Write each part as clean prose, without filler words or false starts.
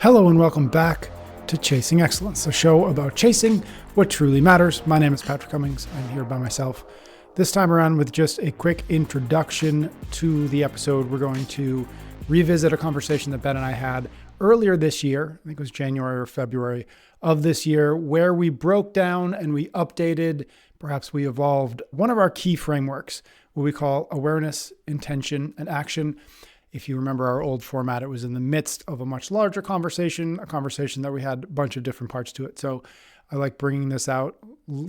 Hello and welcome back to Chasing Excellence, a show about chasing what truly matters. My name is Patrick Cummings. I'm here by myself. This time around with just a quick introduction to the episode. We're going to revisit a conversation that Ben and I had earlier this year. I think it was January or February of this year, where we broke down and we updated, perhaps we evolved one of our key frameworks, what we call awareness, intention, and action. If you remember our old format, it was in the midst of a much larger conversation, a conversation that we had a bunch of different parts to it. So I like bringing this out,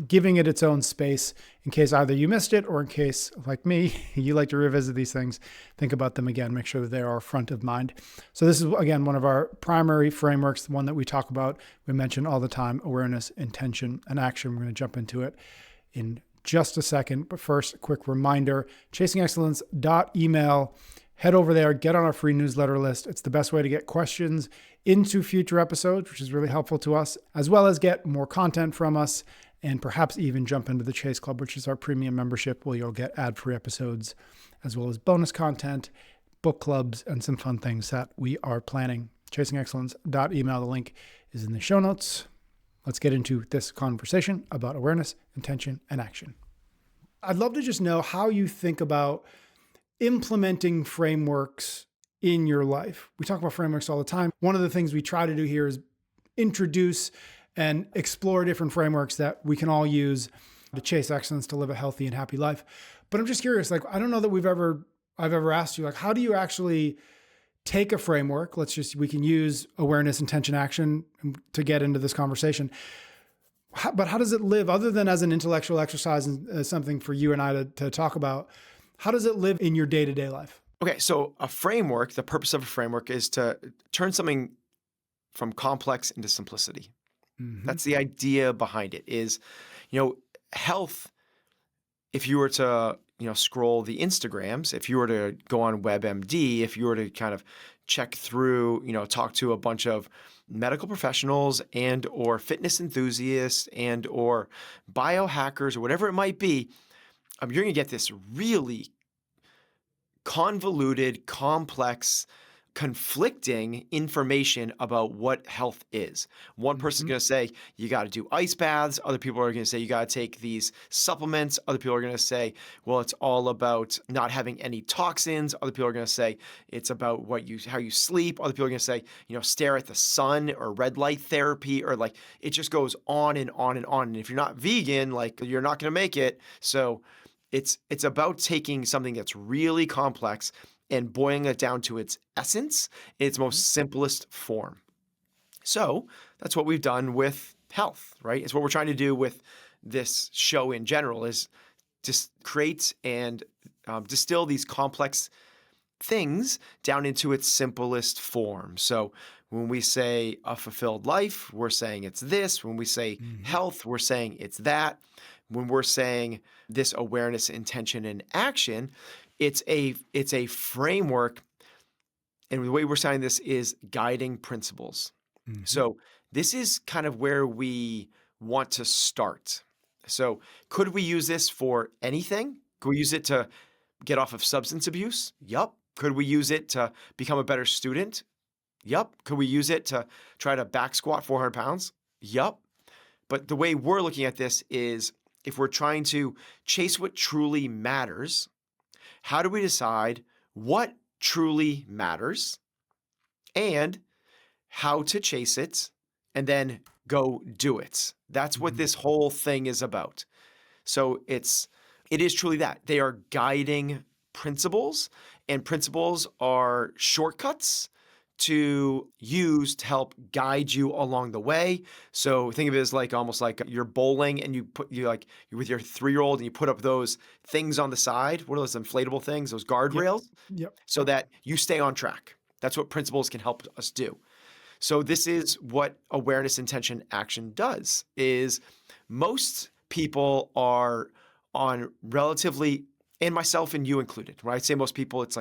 giving it its own space in case either you missed it or in case, like me, you like to revisit these things, think about them again, make sure that they are front of mind. So this is, again, one of our primary frameworks, the one that we talk about, we mention all the time, awareness, intention, and action. We're going to jump into it in just a second. But first, a quick reminder, chasingexcellence.email. Head over there, get on our free newsletter list. It's the best way to get questions into future episodes, which is really helpful to us, as well as get more content from us and perhaps even jump into the Chase Club, which is our premium membership where you'll get ad-free episodes, as well as bonus content, book clubs, and some fun things that we are planning. Chasingexcellence.email. The link is in the show notes. Let's get into this conversation about awareness, intention, and action. I'd love to just know how you think about implementing frameworks in your life. We talk about frameworks all the time. One of the things we try to do here is introduce and explore different frameworks that we can all use to chase excellence, to live a healthy and happy life. But I'm just curious, I don't know that I've ever asked you, how do you actually take a framework? We can use awareness, intention, action to get into this conversation. But how does it live, other than as an intellectual exercise and as something for you and I to talk about? How does it live in your day-to-day life? Okay, so a framework, the purpose of a framework is to turn something from complex into simplicity. Mm-hmm. That's the idea behind it is, health, if you were to, scroll the Instagrams, if you were to go on WebMD, if you were to kind of check through, talk to a bunch of medical professionals and or fitness enthusiasts and or biohackers or whatever it might be, you're going to get this really convoluted, complex, conflicting information about what health is. One person's going to say, you got to do ice baths. Other people are going to say, you got to take these supplements. Other people are going to say, well, it's all about not having any toxins. Other people are going to say, it's about how you sleep. Other people are going to say, stare at the sun or red light therapy, or it just goes on and on and on. And if you're not vegan, you're not going to make it. So it's about taking something that's really complex and boiling it down to its essence, in its most simplest form. So that's what we've done with health, right? It's what we're trying to do with this show in general, is just create and distill these complex things down into its simplest form. So when we say a fulfilled life, we're saying it's this. When we say health, we're saying it's that. When we're saying this awareness, intention, and action, it's a framework. And the way we're saying this is guiding principles. Mm-hmm. So this is kind of where we want to start. So could we use this for anything? Could we use it to get off of substance abuse? Yup. Could we use it to become a better student? Yup. Could we use it to try to back squat 400 pounds? Yup. But the way we're looking at this is, if we're trying to chase what truly matters, how do we decide what truly matters and how to chase it and then go do it? That's what this whole thing is about. So it is truly that. They are guiding principles, and principles are shortcuts to use to help guide you along the way. So think of it as almost like you're bowling and you're with your 3-year-old and you put up those things on the side. What are those inflatable things? Those guardrails? Yep. So that you stay on track. That's what principles can help us do. So this is what awareness, intention, action does, is most people are on relatively, and myself and you included, when I say most people, it's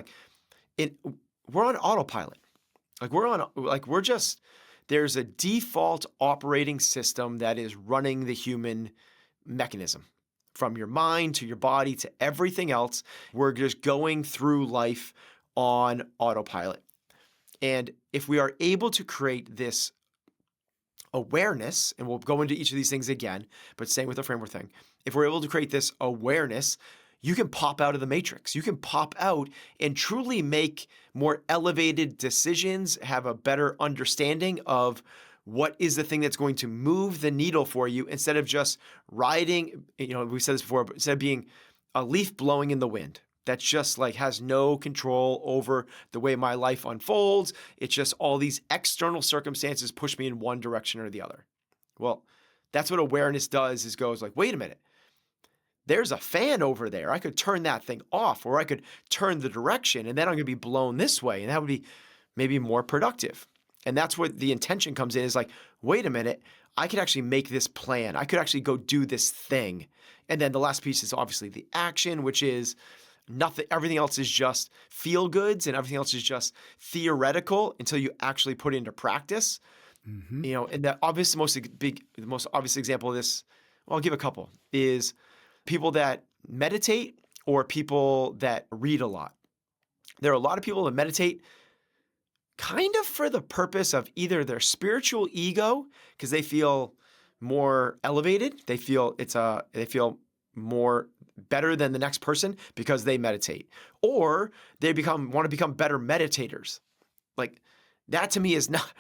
we're on autopilot. There's a default operating system that is running the human mechanism. From your mind to your body to everything else, we're just going through life on autopilot. And if we are able to create this awareness, and we'll go into each of these things again, but staying with the framework thing, if we're able to create this awareness, you can pop out of the matrix. You can pop out and truly make more elevated decisions, have a better understanding of what is the thing that's going to move the needle for you instead of just riding, we said this before, but instead of being a leaf blowing in the wind that just like has no control over the way my life unfolds. It's just all these external circumstances push me in one direction or the other. Well, that's what awareness does, is goes like, wait a minute, there's a fan over there. I could turn that thing off, or I could turn the direction, and then I'm going to be blown this way. And that would be maybe more productive. And that's what the intention comes in, is like, wait a minute, I could actually make this plan. I could actually go do this thing. And then the last piece is obviously the action, which is nothing. Everything else is just feel goods, and everything else is just theoretical until you actually put it into practice. And the most obvious example of this, well, I'll give a couple, is people that meditate or people that read a lot. There are a lot of people that meditate kind of for the purpose of either their spiritual ego, because they feel more elevated. They feel more better than the next person because they meditate, or they want to become better meditators. Like, that to me is not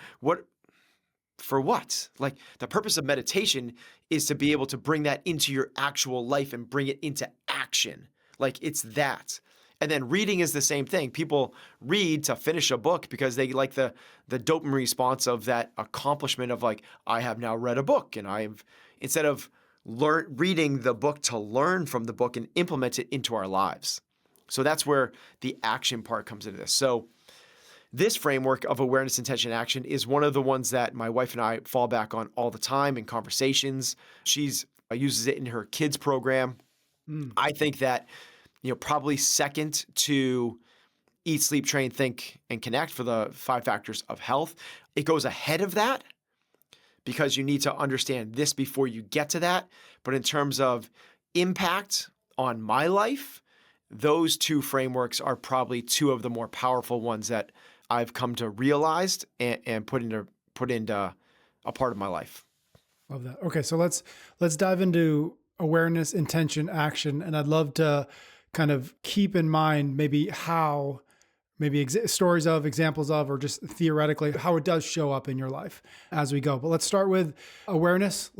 for what? Like, the purpose of meditation is to be able to bring that into your actual life and bring it into action. Like, it's that. And then reading is the same thing. People read to finish a book because they like the dopamine response of that accomplishment of like, I have now read a book, and instead of reading the book to learn from the book and implement it into our lives. So that's where the action part comes into this. So this framework of awareness, intention, action is one of the ones that my wife and I fall back on all the time in conversations. She uses it in her kids program. I think that, probably second to eat, sleep, train, think, and connect for the 5 factors of health. It goes ahead of that because you need to understand this before you get to that. But in terms of impact on my life, those 2 frameworks are probably 2 of the more powerful ones that I've come to realize and put into a part of my life. Love that. Okay, so let's dive into awareness, intention, action, and I'd love to kind of keep in mind stories of, examples of, or just theoretically how it does show up in your life as we go. But let's start with awareness,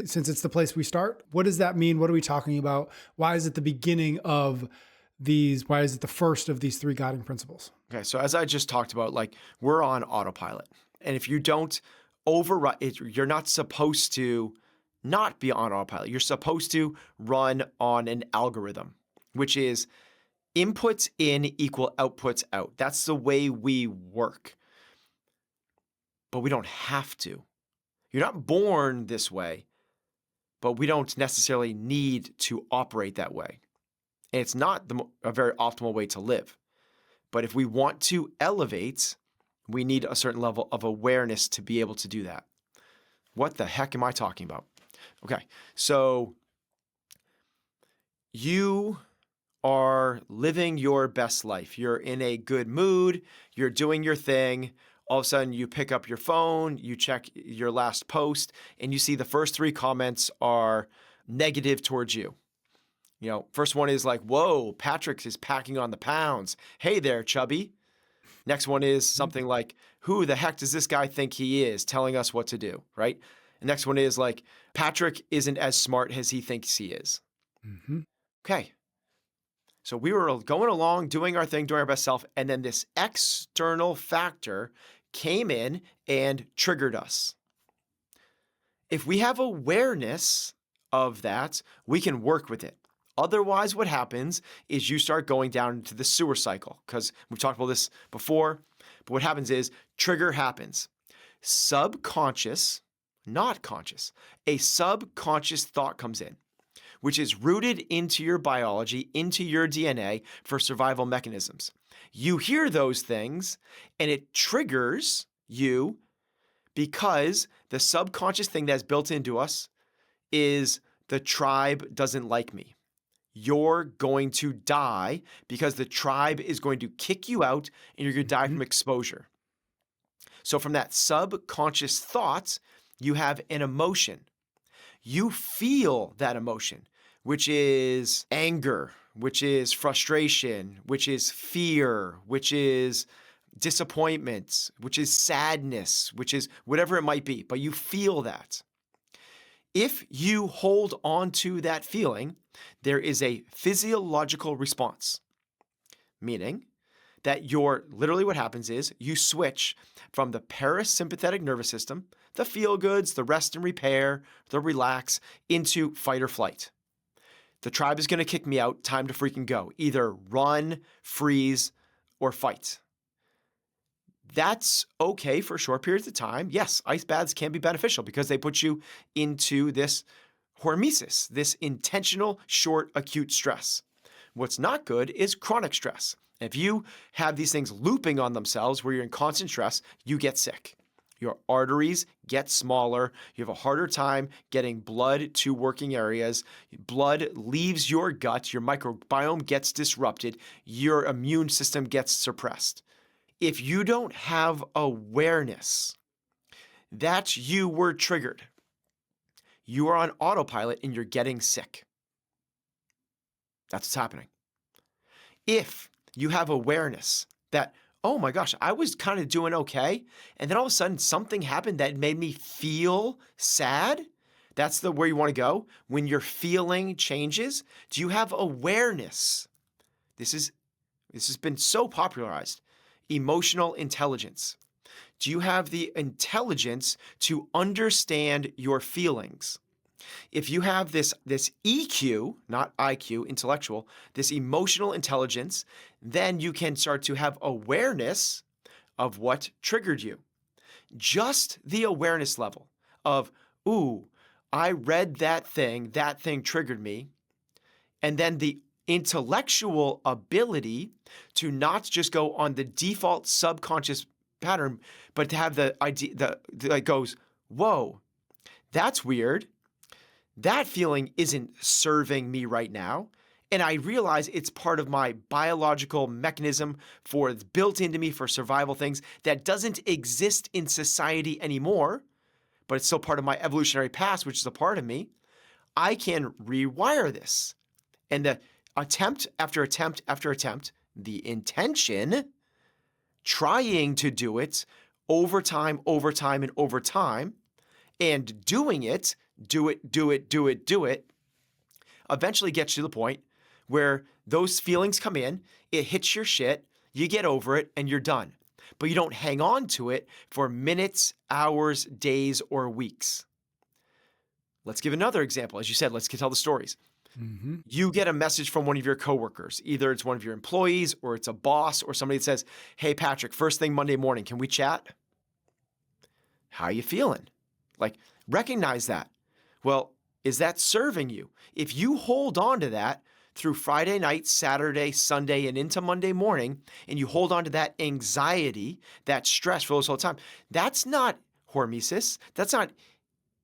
since it's the place we start. What does that mean? What are we talking about? Why is it the beginning of these? Why is it the first of these 3 guiding principles? Okay, so as I just talked about, like, we're on autopilot. And if you don't override it, you're not supposed to not be on autopilot. You're supposed to run on an algorithm, which is inputs in equal outputs out. That's the way we work. But we don't have to. You're not born this way, but we don't necessarily need to operate that way. And it's not a very optimal way to live. But if we want to elevate, we need a certain level of awareness to be able to do that. What the heck am I talking about? Okay, so you are living your best life. You're in a good mood. You're doing your thing. All of a sudden, you pick up your phone, you check your last post, and you see the first 3 comments are negative towards you. First one is like, whoa, Patrick is packing on the pounds. Hey there, chubby. Next one is something like, who the heck does this guy think he is telling us what to do, right? The next one is like, Patrick isn't as smart as he thinks he is. Okay. So we were going along, doing our thing, doing our best self, and then this external factor came in and triggered us. If we have awareness of that, we can work with it. Otherwise, what happens is you start going down into the sewer cycle, because we've talked about this before. But what happens is trigger happens. Subconscious, not conscious, a subconscious thought comes in, which is rooted into your biology, into your DNA for survival mechanisms. You hear those things and it triggers you because the subconscious thing that's built into us is the tribe doesn't like me. You're going to die because the tribe is going to kick you out and you're going to die from exposure. So from that subconscious thought, you have an emotion. You feel that emotion, which is anger, which is frustration, which is fear, which is disappointment, which is sadness, which is whatever it might be, but you feel that. If you hold on to that feeling, there is a physiological response, meaning that literally what happens is you switch from the parasympathetic nervous system, the feel goods, the rest and repair, the relax, into fight or flight. The tribe is going to kick me out, time to freaking go. Either run, freeze, or fight. That's okay for short periods of time. Yes, ice baths can be beneficial because they put you into this hormesis, this intentional short acute stress. What's not good is chronic stress. If you have these things looping on themselves where you're in constant stress, you get sick. Your arteries get smaller. You have a harder time getting blood to working areas. Blood leaves your gut. Your microbiome gets disrupted. Your immune system gets suppressed. If you don't have awareness that you were triggered, you are on autopilot and you're getting sick. That's what's happening. If you have awareness that, oh my gosh, I was kind of doing okay, and then all of a sudden something happened that made me feel sad, that's where you want to go. When your feeling changes, do you have awareness? This has been so popularized. Emotional intelligence. Do you have the intelligence to understand your feelings? If you have this EQ, not IQ, intellectual, this emotional intelligence, then you can start to have awareness of what triggered you. Just the awareness level of, ooh, I read that thing triggered me, and then the intellectual ability to not just go on the default subconscious pattern, but to have the idea that goes, whoa, that's weird. That feeling isn't serving me right now. And I realize it's part of my biological mechanism it's built into me for survival things that doesn't exist in society anymore, but it's still part of my evolutionary past, which is a part of me. I can rewire this. And the attempt after attempt after attempt, the intention, trying to do it over time, and doing it, do it, eventually gets you to the point where those feelings come in, it hits your shit, you get over it, and you're done. But you don't hang on to it for minutes, hours, days, or weeks. Let's give another example. As you said, let's tell the stories. Mm-hmm. You get a message from one of your coworkers. Either it's one of your employees or it's a boss or somebody that says, hey, Patrick, first thing Monday morning, can we chat? How are you feeling? Like, recognize that. Well, is that serving you? If you hold on to that through Friday night, Saturday, Sunday, and into Monday morning, and you hold on to that anxiety, that stress for this whole time, that's not hormesis. That's not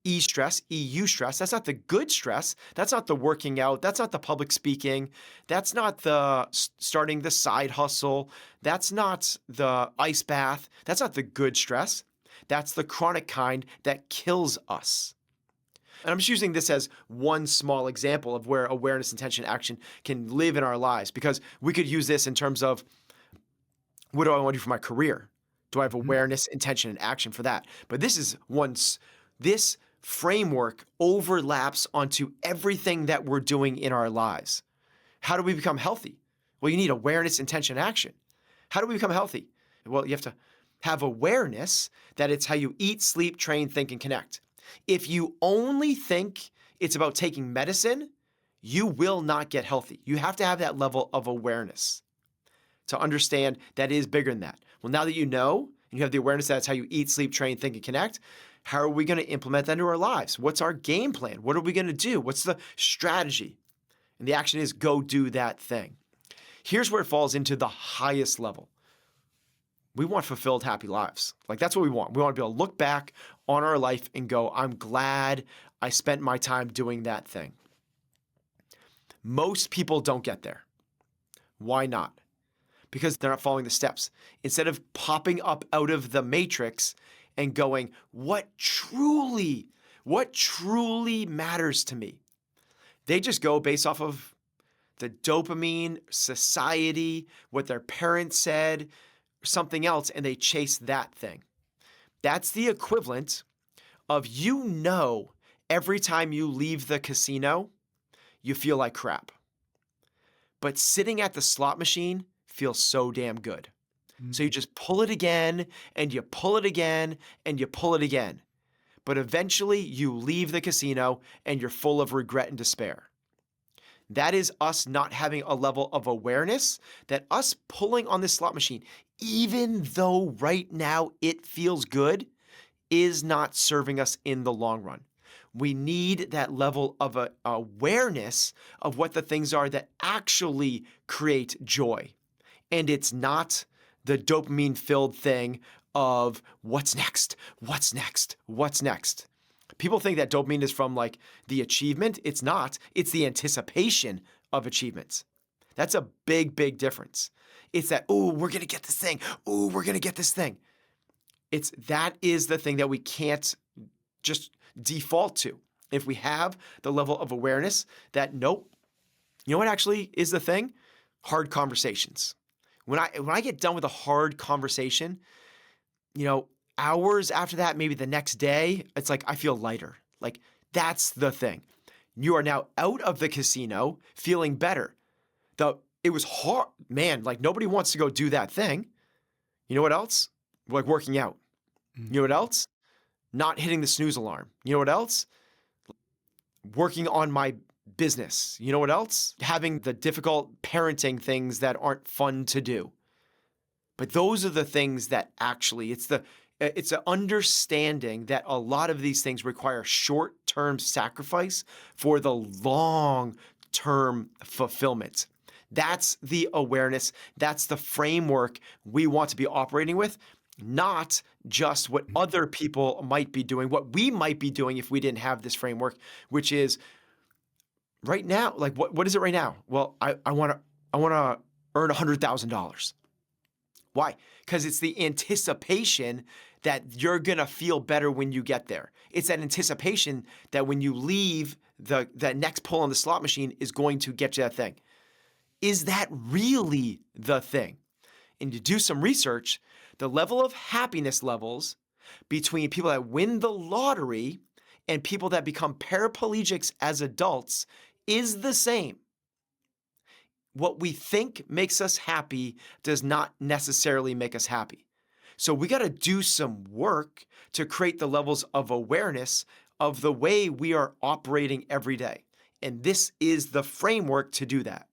E-stress, EU stress. That's not the good stress. That's not the working out. That's not the public speaking. That's not the starting the side hustle. That's not the ice bath. That's not the good stress. That's the chronic kind that kills us. And I'm just using this as one small example of where awareness, intention, action can live in our lives, because we could use this in terms of, what do I want to do for my career? Do I have awareness, intention, and action for that? But this framework overlaps onto everything that we're doing in our lives. How do we become healthy? Well, you need awareness, intention, action. How do we become healthy? Well, you have to have awareness that it's how you eat, sleep, train, think, and connect. If you only think it's about taking medicine, you will not get healthy. You have to have that level of awareness to understand that it is bigger than that. Well, now that you know, and you have the awareness that it's how you eat, sleep, train, think, and connect, how are we going to implement that into our lives? What's our game plan? What are we going to do? What's the strategy? And the action is go do that thing. Here's where it falls into the highest level. We want fulfilled, happy lives. Like, that's what we want. We want to be able to look back on our life and go, I'm glad I spent my time doing that thing. Most people don't get there. Why not? because they're not following the steps. Instead of popping up out of the matrix and going, what truly matters to me? They just go based off of the dopamine, society, what their parents said, something else, and they chase that thing. That's the equivalent of, every time you leave the casino, you feel like crap. But sitting at the slot machine feels so damn good. So you just pull it again, and you pull it again, and you pull it again. But eventually you leave the casino and you're full of regret and despair. That is us not having a level of awareness that us pulling on this slot machine, even though right now it feels good, is not serving us in the long run. We need that level of awareness of what the things are that actually create joy. And it's not the dopamine-filled thing of what's next, what's next, what's next. People think that dopamine is from like the achievement. It's not. It's the anticipation of achievements. That's a big, big difference. It's that, we're going to get this thing. We're going to get this thing. That is the thing that we can't just default to. If we have the level of awareness that, nope, you know what actually is the thing? Hard conversations. When I get done with a hard conversation, hours after that, maybe the next day, it's like I feel lighter. Like that's the thing. You are now out of the casino feeling better. It was hard, man, like nobody wants to go do that thing. You know what else? Like working out. You know what else? Not hitting the snooze alarm. You know what else? Working on my business. You know what else? Having the difficult parenting things that aren't fun to do. But those are the things that actually, it's an understanding that a lot of these things require short-term sacrifice for the long-term fulfillment. That's the awareness. That's the framework we want to be operating with, not just what other people might be doing, what we might be doing if we didn't have this framework, which is right now, like what is it right now? Well, I want to earn $100,000. Why? Because it's the anticipation that you're going to feel better when you get there. It's that anticipation that when you leave, that next pull on the slot machine is going to get you that thing. Is that really the thing? And to do some research, the level of happiness levels between people that win the lottery and people that become paraplegics as adults is the same. What we think makes us happy does not necessarily make us happy. So we got to do some work to create the levels of awareness of the way we are operating every day. And this is the framework to do that.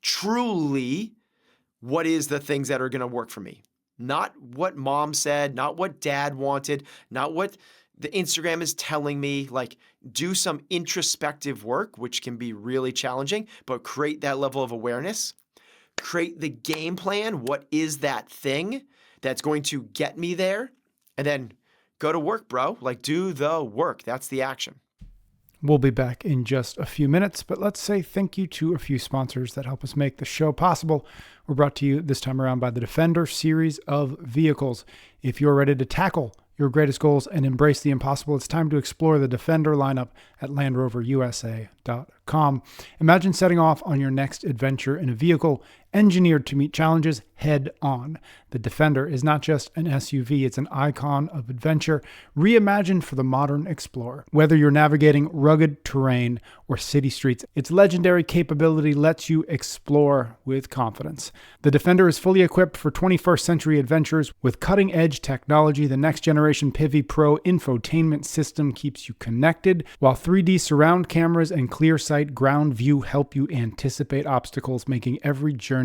Truly, what is the things that are going to work for me? Not what mom said, not what dad wanted, not what the Instagram is telling me. Like, do some introspective work, which can be really challenging, but create that level of awareness. Create the game plan. What is that thing that's going to get me there? And then go to work, bro. Like, do the work. That's the action. We'll be back in just a few minutes, but let's say thank you to a few sponsors that help us make the show possible. We're brought to you this time around by the Defender series of vehicles. If you're ready to tackle your greatest goals and embrace the impossible, it's time to explore the Defender lineup at LandRoverUSA.com. Imagine setting off on your next adventure in a vehicle engineered to meet challenges head on. The Defender is not just an SUV, it's an icon of adventure, reimagined for the modern explorer. Whether you're navigating rugged terrain or city streets, its legendary capability lets you explore with confidence. The Defender is fully equipped for 21st century adventures with cutting-edge technology. The next generation Pivi Pro infotainment system keeps you connected, while 3D surround cameras and ClearSight ground view help you anticipate obstacles, making every journey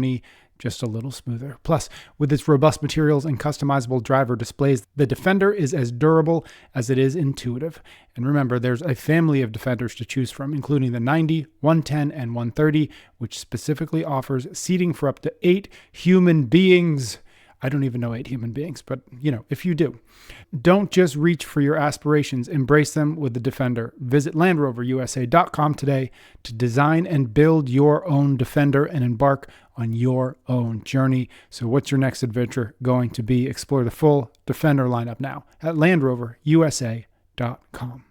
just a little smoother. Plus, with its robust materials and customizable driver displays, the Defender is as durable as it is intuitive. And remember, there's a family of Defenders to choose from, including the 90, 110, and 130, which specifically offers seating for up to 8 human beings. I don't even know 8 human beings, but if you do, don't just reach for your aspirations, embrace them with the Defender. Visit LandRoverUSA.com today to design and build your own Defender and embark on your own journey. So what's your next adventure going to be? Explore the full Defender lineup now at LandRoverUSA.com.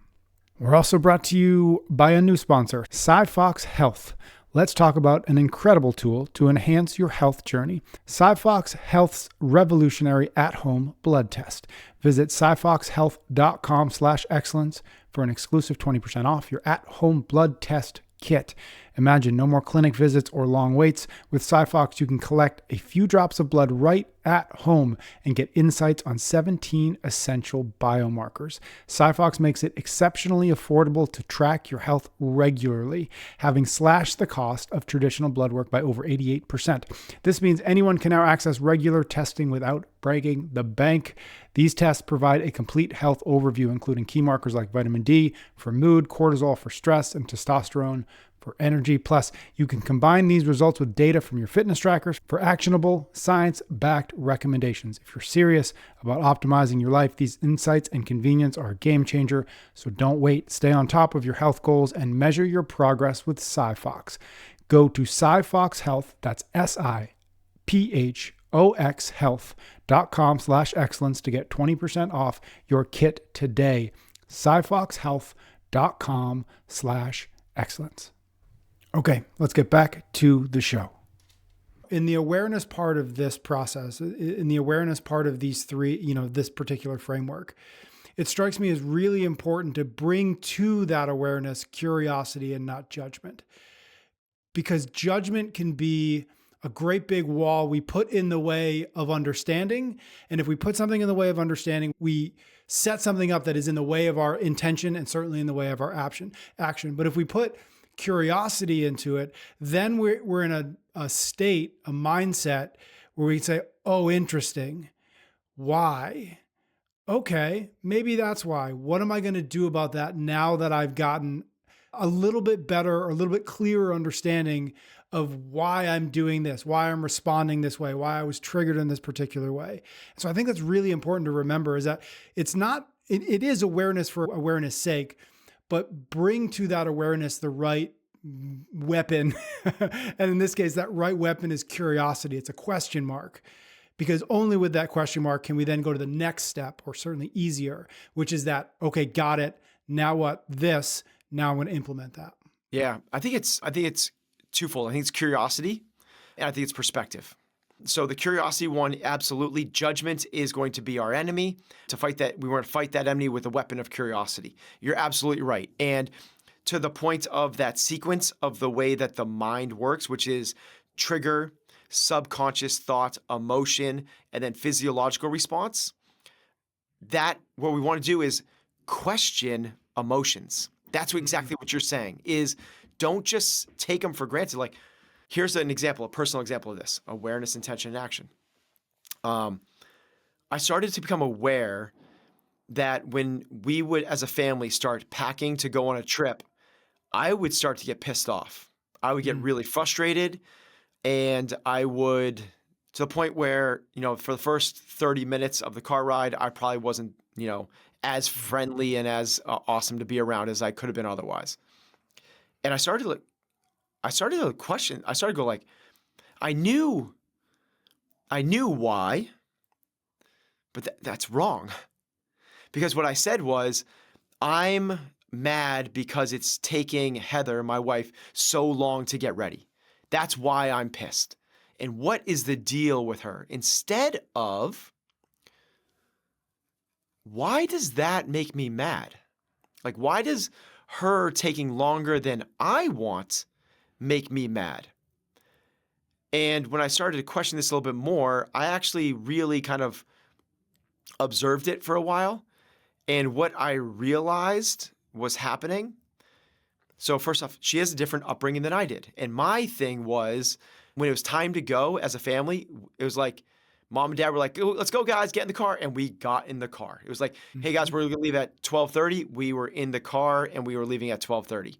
We're also brought to you by a new sponsor, SiPhox Health. Let's talk about an incredible tool to enhance your health journey. SiPhox Health's revolutionary at-home blood test. Visit SiPhoxHealth.com/excellence for an exclusive 20% off your at-home blood test kit. Imagine no more clinic visits or long waits. With SiPhox, you can collect a few drops of blood right at home and get insights on 17 essential biomarkers. SiPhox makes it exceptionally affordable to track your health regularly, having slashed the cost of traditional blood work by over 88%. This means anyone can now access regular testing without breaking the bank. These tests provide a complete health overview, including key markers like vitamin D for mood, cortisol for stress, and testosterone for energy. Plus, you can combine these results with data from your fitness trackers for actionable, science-backed recommendations. If you're serious about optimizing your life, these insights and convenience are a game changer. So don't wait. Stay on top of your health goals and measure your progress with SiPhox. Go to SiPhox Health, that's SiPhox health.com/excellence to get 20% off your kit today. SiPhoxHealth.com/excellence. Okay, let's get back to the show. In the awareness part of this process, in the awareness part of these three, this particular framework, it strikes me as really important to bring to that awareness curiosity and not judgment. Because judgment can be a great big wall we put in the way of understanding. And if we put something in the way of understanding, we set something up that is in the way of our intention and certainly in the way of our action. But if we put curiosity into it, then we're in a state, a mindset where we say, oh, interesting. Why? Okay, maybe that's why. What am I going to do about that now that I've gotten a little bit better or a little bit clearer understanding of why I'm doing this, why I'm responding this way, why I was triggered in this particular way. So I think that's really important to remember, is that it is awareness for awareness sake, but bring to that awareness the right weapon. And in this case, that right weapon is curiosity. It's a question mark, because only with that question mark can we then go to the next step, or certainly easier, which is that, okay, got it. Now what? This. Now I'm going to implement that. Yeah, I think it's twofold. I think it's curiosity, and I think it's perspective. So the curiosity one, absolutely. Judgment is going to be our enemy. To fight that, we want to fight that enemy with a weapon of curiosity. You're absolutely right. And to the point of that sequence of the way that the mind works, which is trigger, subconscious thought, emotion, and then physiological response, that what we want to do is question emotions. That's exactly what you're saying, is don't just take them for granted. Like, here's an example, a personal example of this: awareness, intention, and action. I started to become aware that when we would, as a family, start packing to go on a trip, I would start to get pissed off. I would get really frustrated, and I would, to the point where, for the first 30 minutes of the car ride, I probably wasn't, as friendly and as awesome to be around as I could have been otherwise. And I started to question. I started to go like, I knew why, but that's wrong. Because what I said was, I'm mad because it's taking Heather, my wife, so long to get ready. That's why I'm pissed. And what is the deal with her? Instead of, why does that make me mad? Like, why does her taking longer than I want make me mad? And when I started to question this a little bit more, I actually really kind of observed it for a while. And what I realized was happening. So first off, she has a different upbringing than I did. And my thing was, when it was time to go as a family, it was like, Mom and Dad were like, let's go, guys, get in the car. And we got in the car. It was like, hey, guys, we're going to leave at 12:30. We were in the car and we were leaving at 12:30.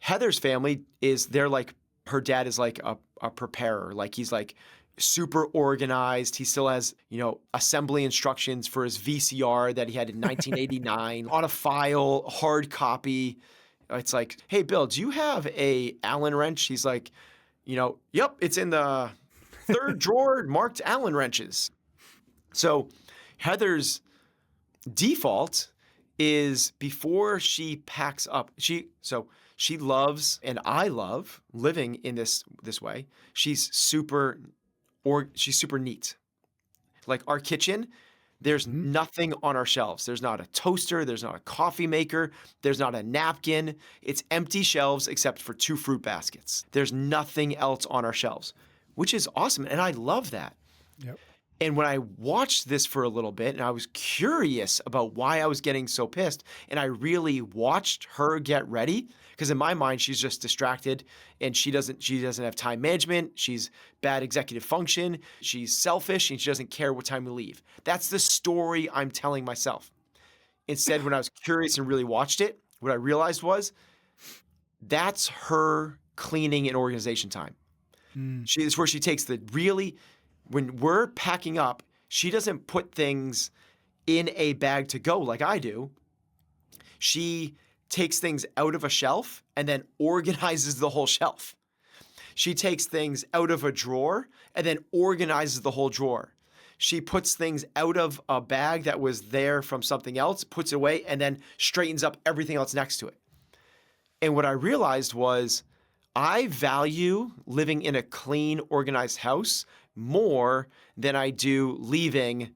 Heather's family is, they're like, her dad is like a preparer. Like, he's like, super organized. He still has, assembly instructions for his VCR that he had in 1989 on a file, hard copy. It's like, hey, Bill, do you have a Allen wrench? He's like, yep, it's in the third drawer marked Allen wrenches. So Heather's default is before she packs up, she loves, and I love living in this way. She's super neat. Like our kitchen, there's nothing on our shelves. There's not a toaster. There's not a coffee maker. There's not a napkin. It's empty shelves except for 2 fruit baskets. There's nothing else on our shelves, which is awesome. And I love that. Yep. And when I watched this for a little bit and I was curious about why I was getting so pissed, and I really watched her get ready, because in my mind, she's just distracted and she doesn't have time management. She's bad executive function. She's selfish and she doesn't care what time we leave. That's the story I'm telling myself. Instead, when I was curious and really watched it, what I realized was that's her cleaning and organization time. It's where she takes when we're packing up, she doesn't put things in a bag to go like I do. She takes things out of a shelf and then organizes the whole shelf. She takes things out of a drawer and then organizes the whole drawer. She puts things out of a bag that was there from something else, puts it away, and then straightens up everything else next to it. And what I realized was I value living in a clean, organized house more than I do leaving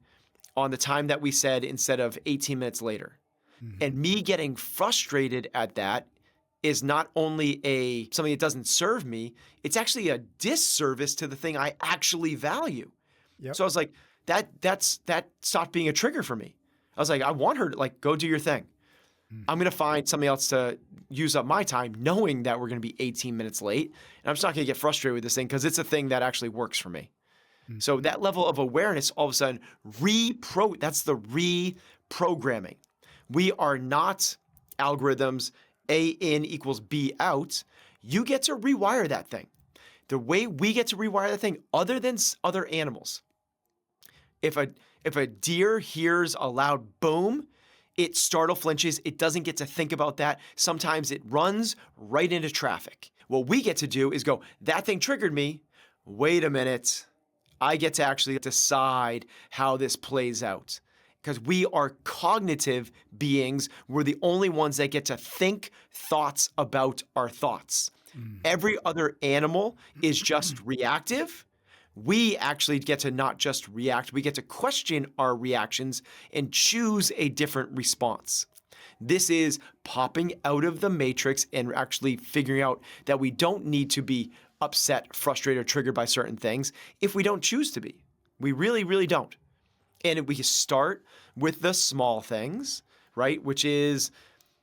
on the time that we said instead of 18 minutes later. And me getting frustrated at that is not only something that doesn't serve me, it's actually a disservice to the thing I actually value. Yep. So I was like, that stopped being a trigger for me. I was like, I want her to go do your thing. I'm going to find something else to use up my time knowing that we're going to be 18 minutes late. And I'm just not going to get frustrated with this thing because it's a thing that actually works for me. So that level of awareness, all of a sudden, that's the reprogramming. We are not algorithms, A in equals B out. You get to rewire that thing. The way we get to rewire that thing, other than other animals, if a deer hears a loud boom, it startle flinches. It doesn't get to think about that. Sometimes it runs right into traffic. What we get to do is go, that thing triggered me. Wait a minute. I get to actually decide how this plays out. Because we are cognitive beings. We're the only ones that get to think thoughts about our thoughts. Every other animal is just reactive. We actually get to not just react, we get to question our reactions and choose a different response. This is popping out of the matrix and actually figuring out that we don't need to be upset, frustrated, or triggered by certain things if we don't choose to be. We really, really don't. And we start with the small things, right? Which is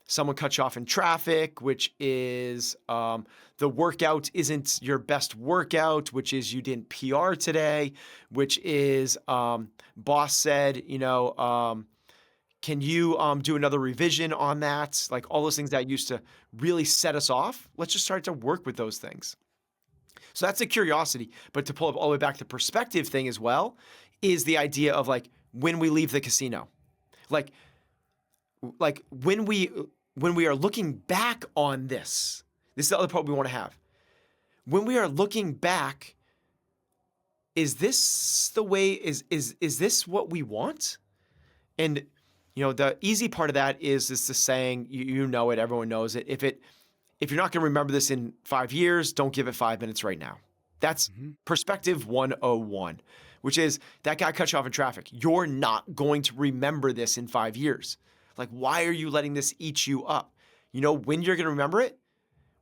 someone cut you off in traffic, which is the workout isn't your best workout, which is you didn't PR today, which is boss said, can you do another revision on that? Like all those things that used to really set us off. Let's just start to work with those things. So that's the curiosity. But to pull up all the way back to the perspective thing as well is the idea of when we leave the casino. Like when we are looking back on this is the other part we want to have. When we are looking back, is this the way, is this what we want? And, the easy part of that is the saying, you know it, everyone knows it. If you're not going to remember this in 5 years, don't give it 5 minutes right now. That's perspective 101, which is that guy cut you off in traffic. You're not going to remember this in 5 years. Why are you letting this eat you up? You know when you're going to remember it?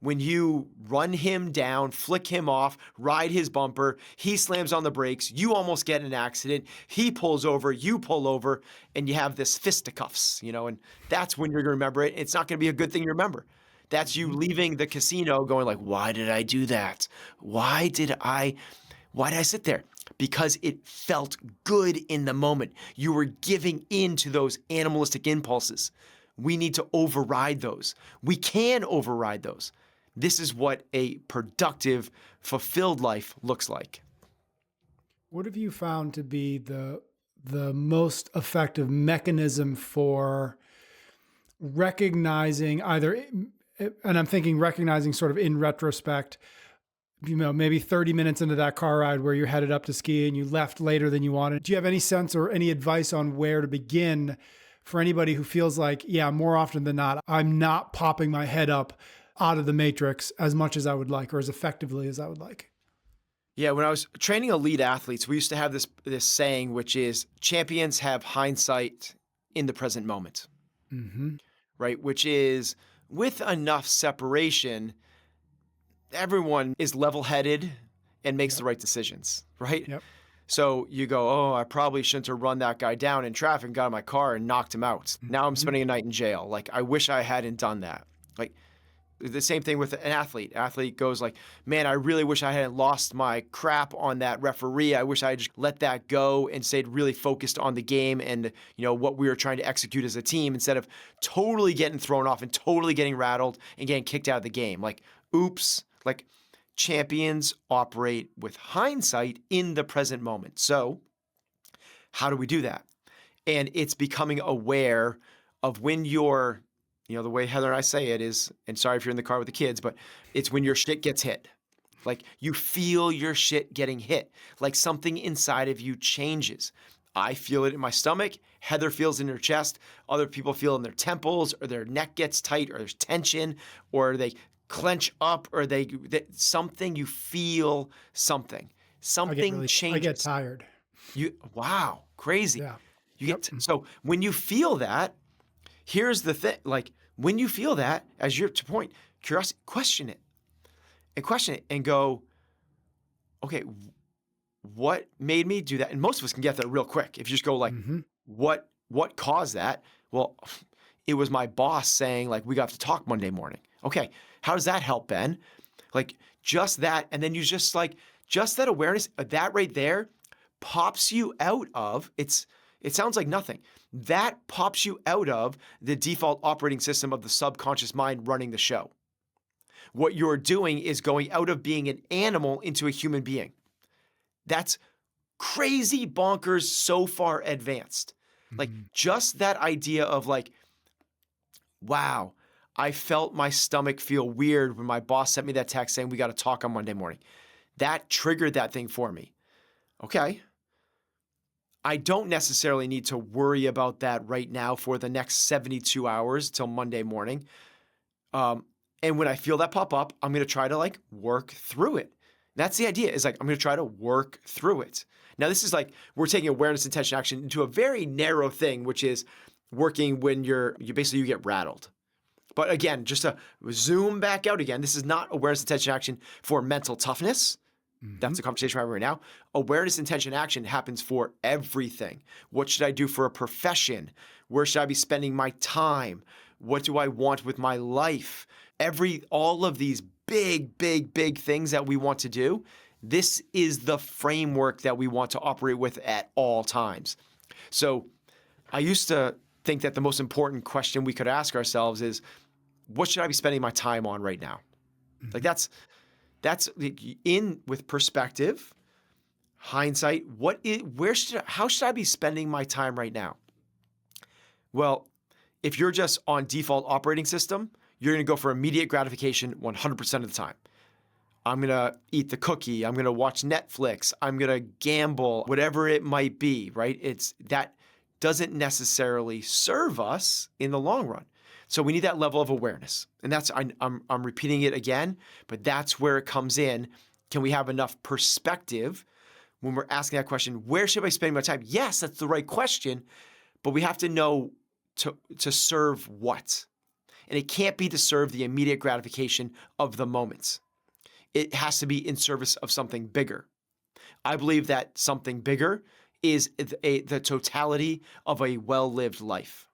When you run him down, flick him off, ride his bumper, he slams on the brakes, you almost get in an accident, he pulls over, you pull over, and you have this fisticuffs, and that's when you're going to remember it. It's not going to be a good thing to remember. That's you leaving the casino going why did I do that? Why did I sit there? Because it felt good in the moment. You were giving in to those animalistic impulses. We need to override those. We can override those. This is what a productive, fulfilled life looks like. What have you found to be the most effective mechanism for recognizing either, and I'm thinking recognizing sort of in retrospect, maybe 30 minutes into that car ride where you're headed up to ski and you left later than you wanted. Do you have any sense or any advice on where to begin for anybody who feels like, yeah, more often than not, I'm not popping my head up out of the matrix as much as I would like or as effectively as I would like? Yeah, when I was training elite athletes, we used to have this saying, which is champions have hindsight in the present moment, Mm-hmm. right? Which is with enough separation, everyone is level-headed and makes the Yep. right decisions, right? Yep. So you go, oh, I probably shouldn't have run that guy down in traffic and got in my car and knocked him out. Now I'm Mm-hmm. spending a night in jail. Like, I wish I hadn't done that. Like, the same thing with an athlete. Athlete goes like, man, I really wish I hadn't lost my crap on that referee. I wish I had just let that go and stayed really focused on the game and, what we were trying to execute as a team instead of totally getting thrown off and totally getting rattled and getting kicked out of the game. Like, oops, like champions operate with hindsight in the present moment. So how do we do that? And it's becoming aware of when you're, the way Heather and I say it is, and sorry if you're in the car with the kids, but it's when your shit gets hit. Like you feel your shit getting hit, like something inside of you changes. I feel it in my stomach. Heather feels it in her chest. Other people feel it in their temples, or their neck gets tight, or there's tension, or they clench up, or something, you feel something. Something I get changes. tired. Wow, crazy. Yeah. Yep. So when you feel that, here's the thing, like when you feel that, as your to point, curiosity, question it and go, okay, what made me do that? And most of us can get there real quick. If you just go like, Mm-hmm. what caused that? Well, it was my boss saying like, we got to talk Monday morning. Okay. How does that help, Ben? Like just that. And then you just like, just that awareness, that right there pops you out of it sounds like nothing. That pops you out of the default operating system of the subconscious mind running the show. What you're doing is going out of being an animal into a human being. That's crazy bonkers, so far advanced. Like Mm-hmm. just that idea of like, wow, I felt my stomach feel weird when my boss sent me that text saying we got to talk on Monday morning. That triggered that thing for me. Okay. I don't necessarily need to worry about that right now for the next 72 hours till Monday morning. And when I feel that pop up, I'm going to try to like work through it. That's the idea, is like, I'm going to try to work through it. Now, this is like, we're taking awareness, intention, action into a very narrow thing, which is working when you get rattled. But again, just to zoom back out again, this is not awareness, intention, action for mental toughness. That's the conversation we're having right now. Awareness, intention, action happens for everything. What should I do for a profession? Where should I be spending my time? What do I want with my life? All of these big, big, big things that we want to do. This is the framework that we want to operate with at all times. So I used to think that the most important question we could ask ourselves is, what should I be spending my time on right now? Like that's in with perspective, hindsight. How should I be spending my time right now? Well, if you're just on default operating system, you're going to go for immediate gratification 100% of the time. I'm going to eat the cookie. I'm going to watch Netflix. I'm going to gamble, whatever it might be, right? That doesn't necessarily serve us in the long run. So we need that level of awareness. And I'm repeating it again, but that's where it comes in. Can we have enough perspective when we're asking that question, where should I spend my time? Yes, that's the right question, but we have to know to serve what? And it can't be to serve the immediate gratification of the moments. It has to be in service of something bigger. I believe that something bigger is the totality of a well-lived life.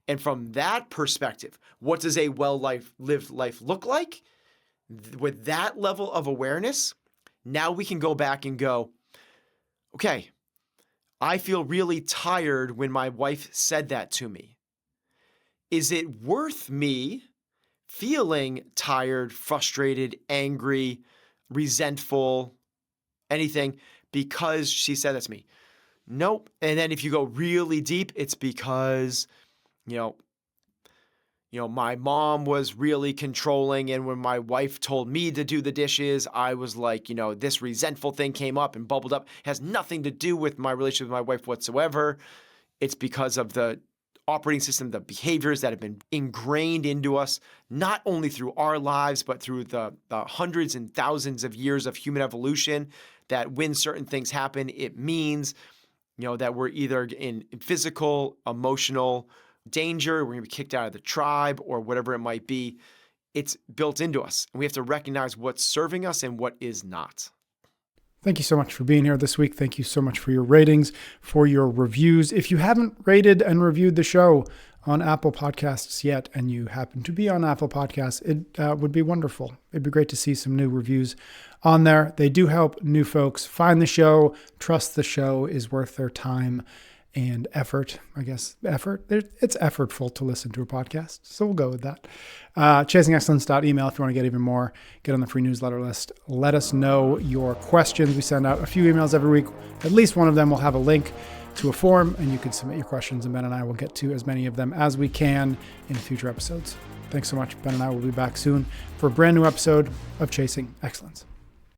And from that perspective, what does a lived life look like? With that level of awareness, now we can go back and go, okay, I feel really tired when my wife said that to me. Is it worth me feeling tired, frustrated, angry, resentful, anything, because she said that to me. Nope. And then if you go really deep, it's because, you know, my mom was really controlling. And when my wife told me to do the dishes, I was like, this resentful thing came up and bubbled up. It has nothing to do with my relationship with my wife whatsoever. It's because of the operating system, the behaviors that have been ingrained into us, not only through our lives, but through the hundreds and thousands of years of human evolution, that when certain things happen, it means, that we're either in physical, emotional danger, we're going to be kicked out of the tribe or whatever it might be. It's built into us, and we have to recognize what's serving us and what is not. Thank you so much for being here this week. Thank you so much for your ratings, for your reviews. If you haven't rated and reviewed the show on Apple Podcasts yet, and you happen to be on Apple Podcasts, it would be wonderful. It'd be great to see some new reviews on there. They do help new folks find the show, trust the show is worth their time and effort. I guess effort. It's effortful to listen to a podcast, so we'll go with that. ChasingExcellence.email if you want to get even more. Get on the free newsletter list. Let us know your questions. We send out a few emails every week. At least one of them will have a link to a form, and you can submit your questions, and Ben and I will get to as many of them as we can in future episodes. Thanks so much. Ben and I will be back soon for a brand new episode of Chasing Excellence.